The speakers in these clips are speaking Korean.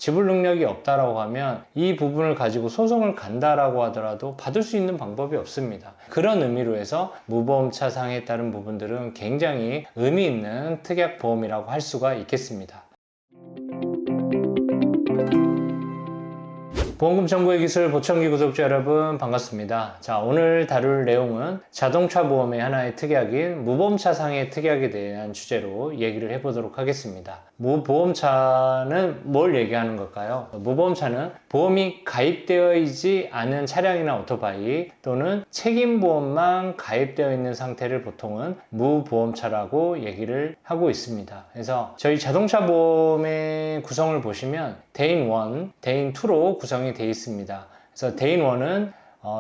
지불 능력이 없다라고 하면 이 부분을 가지고 소송을 간다라고 하더라도 받을 수 있는 방법이 없습니다. 그런 의미로 해서 무보험차 상해에 따른 부분들은 굉장히 의미 있는 특약보험이라고 할 수가 있겠습니다. 보험금 청구의 기술 보청기 구독자 여러분 반갑습니다. 자, 오늘 다룰 내용은 자동차 보험의 하나의 특약인 무보험차 상해 특약에 대한 주제로 얘기를 해보도록 하겠습니다. 무보험차는 뭘 얘기하는 걸까요? 무보험차는 보험이 가입되어 있지 않은 차량이나 오토바이 또는 책임보험만 가입되어 있는 상태를 보통은 무보험차라고 얘기를 하고 있습니다. 그래서 저희 자동차 보험의 구성을 보시면 대인 1, 대인 2로 구성이 되어 있습니다. 그래서 대인 1은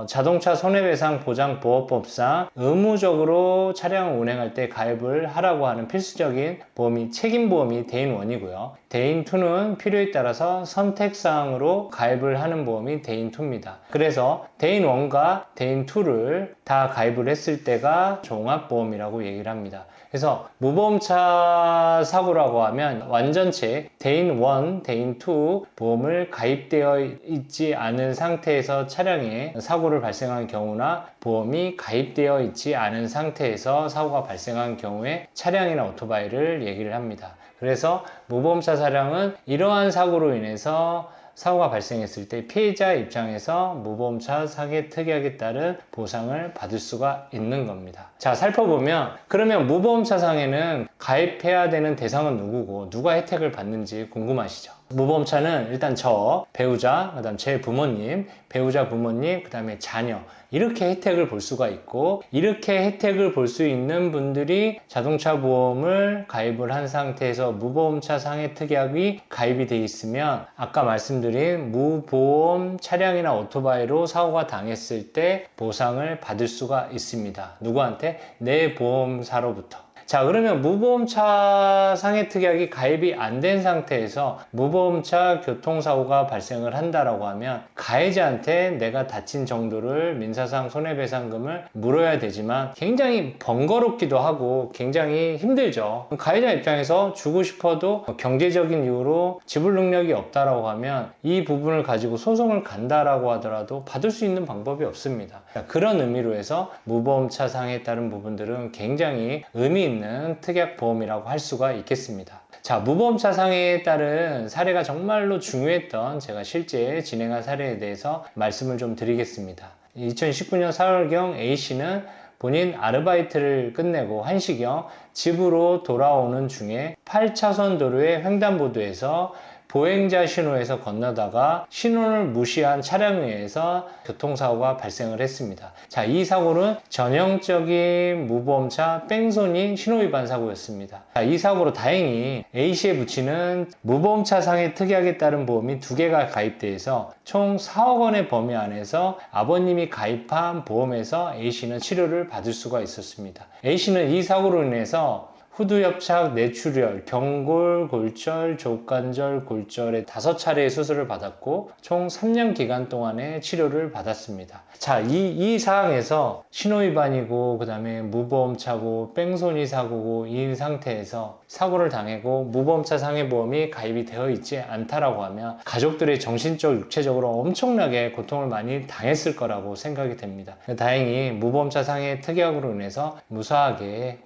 자동차 손해배상 보장보호법상 의무적으로 차량을 운행할 때 가입을 하라고 하는 필수적인 보험이 책임보험이 대인 1이고요. 대인 2는 필요에 따라서 선택사항으로 가입을 하는 보험이 대인 2입니다. 그래서 대인 1과 대인 2를 다 가입을 했을 때가 종합보험이라고 얘기를 합니다. 그래서 무보험차 사고라고 하면 완전체 대인 1, 대인 2 보험을 가입되어 있지 않은 상태에서 차량에 사고를 발생한 경우나 보험이 가입되어 있지 않은 상태에서 사고가 발생한 경우에 차량이나 오토바이를 얘기를 합니다. 그래서 무보험차 차량은 이러한 사고로 인해서 사고가 발생했을 때 피해자 입장에서 무보험차 상해 특약에 따른 보상을 받을 수가 있는 겁니다. 자, 살펴보면 그러면 무보험차 상해는 가입해야 되는 대상은 누구고 누가 혜택을 받는지 궁금하시죠? 무보험차는 일단 저, 배우자, 그 다음 제 부모님, 배우자 부모님, 그 다음에 자녀 이렇게 혜택을 볼 수가 있고 이렇게 혜택을 볼 수 있는 분들이 자동차 보험을 가입을 한 상태에서 무보험차 상해 특약이 가입이 돼 있으면 아까 말씀드린 무보험 차량이나 오토바이로 사고가 당했을 때 보상을 받을 수가 있습니다. 누구한테? 내 보험사로부터. 자, 그러면 무보험차 상해 특약이 가입이 안 된 상태에서 무보험차 교통사고가 발생을 한다라고 하면 가해자한테 내가 다친 정도를 민사상 손해배상금을 물어야 되지만 굉장히 번거롭기도 하고 굉장히 힘들죠. 가해자 입장에서 주고 싶어도 경제적인 이유로 지불 능력이 없다라고 하면 이 부분을 가지고 소송을 간다라고 하더라도 받을 수 있는 방법이 없습니다. 자, 그런 의미로 해서 무보험차 상해에 따른 부분들은 굉장히 의미 있는 특약보험이라고 할 수가 있겠습니다. 자, 무보험차 상해에 따른 사례가 정말로 중요했던 제가 실제 진행한 사례에 대해서 말씀을 좀 드리겠습니다. 2019년 4월경 A씨는 본인 아르바이트를 끝내고 1시경 집으로 돌아오는 중에 8차선 도로의 횡단보도에서 보행자 신호에서 건너다가 신호를 무시한 차량에 의해서 교통사고가 발생을 했습니다. 자, 이 사고는 전형적인 무보험차 뺑소니 신호위반 사고였습니다. 자, 이 사고로 다행히 A씨의 부친은 무보험차 상해 특약에 따른 보험이 2개가 가입돼 있어 총 4억 원의 범위 안에서 아버님이 가입한 보험에서 A씨는 치료를 받을 수가 있었습니다. A씨는 이 사고로 인해서 후두협착, 뇌출혈, 경골, 골절, 족관절, 골절의 5차례의 수술을 받았고 총 3년 기간 동안의 치료를 받았습니다. 자, 이 사항에서 신호위반이고 그 다음에 무보험차고 뺑소니 사고고 이 상태에서 사고를 당하고 무보험차 상해보험이 가입이 되어 있지 않다라고 하면 가족들의 정신적, 육체적으로 엄청나게 고통을 많이 당했을 거라고 생각이 됩니다. 다행히 무보험차 상해 특약으로 인해서 무사하게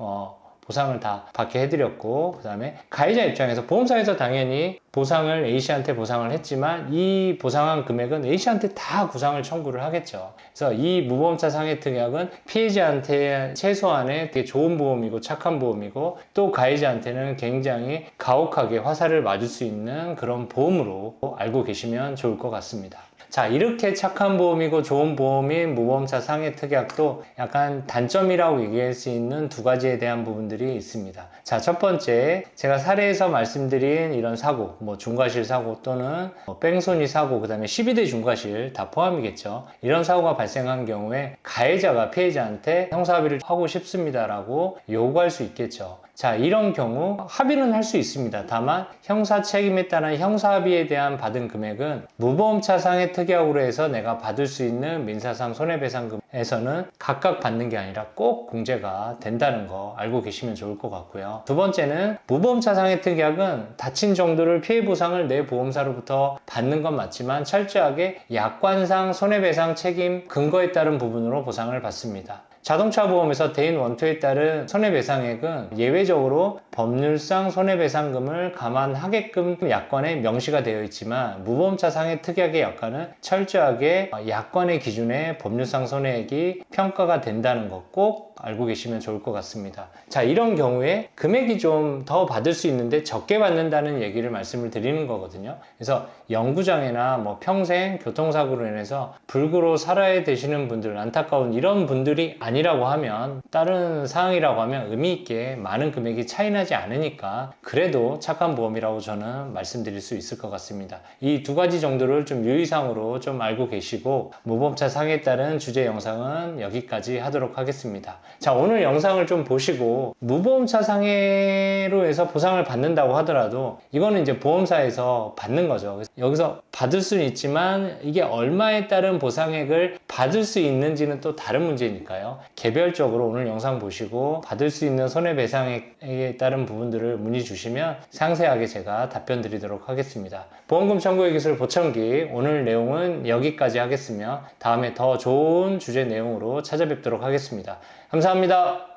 보상을 다 받게 해드렸고 그 다음에 가해자 입장에서 보험사에서 당연히 보상을 A씨한테 보상을 했지만 이 보상한 금액은 A씨한테 다 구상을 청구를 하겠죠. 그래서 이 무보험차 상해 특약은 피해자한테 최소한의 되게 좋은 보험이고 착한 보험이고 또 가해자한테는 굉장히 가혹하게 화살을 맞을 수 있는 그런 보험으로 알고 계시면 좋을 것 같습니다. 자, 이렇게 착한 보험이고 좋은 보험인 무보험차 상해 특약도 약간 단점이라고 얘기할 수 있는 2가지에 대한 부분들이 있습니다. 자, 첫 번째, 제가 사례에서 말씀드린 이런 사고, 중과실 사고 또는 뺑소니 사고, 그 다음에 12대 중과실 다 포함이겠죠. 이런 사고가 발생한 경우에 가해자가 피해자한테 형사합의를 하고 싶습니다라고 요구할 수 있겠죠. 자, 이런 경우 합의는 할 수 있습니다. 다만 형사 책임에 따른 형사합의에 대한 받은 금액은 무보험차 상해 특약으로 해서 내가 받을 수 있는 민사상 손해배상금에서는 각각 받는 게 아니라 꼭 공제가 된다는 거 알고 계시면 좋을 것 같고요. 두 번째는 무보험차 상해 특약은 다친 정도를 피해보상을 내 보험사로부터 받는 건 맞지만 철저하게 약관상 손해배상 책임 근거에 따른 부분으로 보상을 받습니다. 자동차 보험에서 대인 원토에 따른 손해배상액은 예외적으로 법률상 손해배상금을 감안하게끔 약관에 명시가 되어 있지만 무보험차 상해 특약의 약관은 철저하게 약관의 기준에 법률상 손해액이 평가가 된다는 것 꼭 알고 계시면 좋을 것 같습니다. 자, 이런 경우에 금액이 좀 더 받을 수 있는데 적게 받는다는 얘기를 말씀을 드리는 거거든요. 그래서 영구장애나 뭐 평생 교통사고로 인해서 불구로 살아야 되시는 분들, 안타까운 이런 분들이 아니라고 하면, 다른 상황이라고 하면 의미 있게 많은 금액이 차이 나지 않으니까 그래도 착한 보험이라고 저는 말씀드릴 수 있을 것 같습니다. 이 두 가지 정도를 좀 유의사항으로 좀 알고 계시고, 무보험차 상해에 따른 주제 영상은 여기까지 하도록 하겠습니다. 자, 오늘 영상을 좀 보시고 무보험차 상해로 해서 보상을 받는다고 하더라도 이거는 이제 보험사에서 받는 거죠. 여기서 받을 수는 있지만 이게 얼마에 따른 보상액을 받을 수 있는지는 또 다른 문제니까요. 개별적으로 오늘 영상 보시고 받을 수 있는 손해배상액에 따른 부분들을 문의 주시면 상세하게 제가 답변 드리도록 하겠습니다. 보험금 청구의 기술 보청기, 오늘 내용은 여기까지 하겠으며 다음에 더 좋은 주제 내용으로 찾아뵙도록 하겠습니다. 감사합니다.